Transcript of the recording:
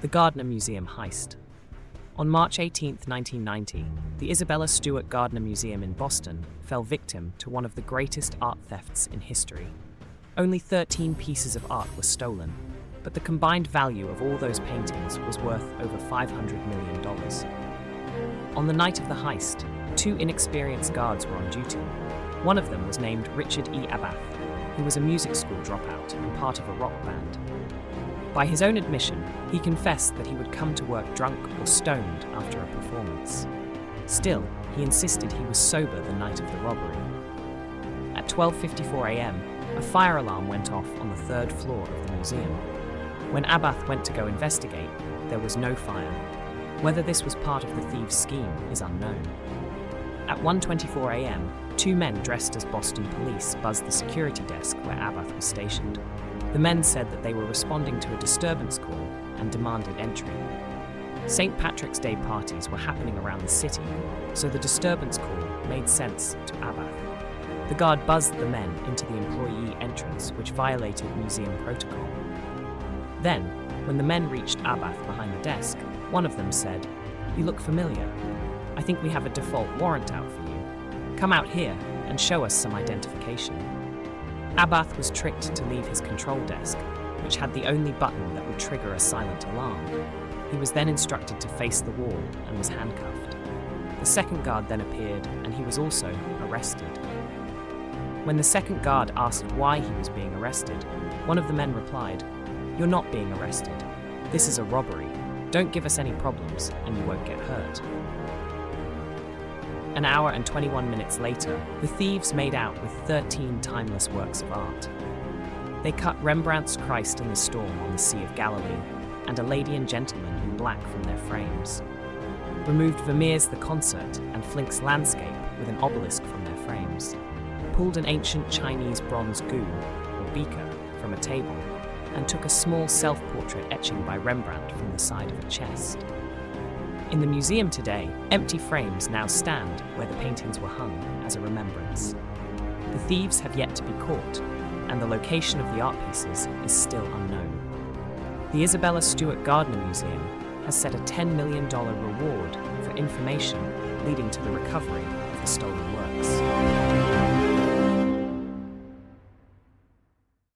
The Gardner Museum heist. On March 18, 1990, the Isabella Stewart Gardner Museum in Boston fell victim to one of the greatest art thefts in history. Only 13 pieces of art were stolen, but the combined value of all those paintings was worth over $500 million. On the night of the heist, two inexperienced guards were on duty. One of them was named Richard E. Abath, who was a music school dropout and part of a rock band. By his own admission, he confessed that he would come to work drunk or stoned after a performance. Still, he insisted he was sober the night of the robbery. At 12:54 a.m., a fire alarm went off on the third floor of the museum. When Abath went to go investigate, there was no fire. Whether this was part of the thieves' scheme is unknown. At 1:24 a.m., two men dressed as Boston police buzzed the security desk where Abath was stationed. The men said that they were responding to a disturbance call and demanded entry. St. Patrick's Day parties were happening around the city, so the disturbance call made sense to Abath. The guard buzzed the men into the employee entrance, which violated museum protocol. Then, when the men reached Abath behind the desk, one of them said, "You look familiar. I think we have a default warrant out for you. Come out here and show us some identification." Abath was tricked to leave his control desk, which had the only button that would trigger a silent alarm. He was then instructed to face the wall and was handcuffed. The second guard then appeared, and he was also arrested. When the second guard asked why he was being arrested, one of the men replied, "You're not being arrested. This is a robbery. Don't give us any problems, and you won't get hurt." An hour and 21 minutes later, the thieves made out with 13 timeless works of art. They cut Rembrandt's Christ in the Storm on the Sea of Galilee and A Lady and Gentleman in Black from their frames, removed Vermeer's The Concert and Flink's Landscape with an obelisk from their frames, pulled an ancient Chinese bronze gu, or beaker, from a table, and took a small self-portrait etching by Rembrandt from the side of a chest. In the museum today, empty frames now stand where the paintings were hung as a remembrance. The thieves have yet to be caught, and the location of the art pieces is still unknown. The Isabella Stewart Gardner Museum has set a $10 million reward for information leading to the recovery of the stolen works.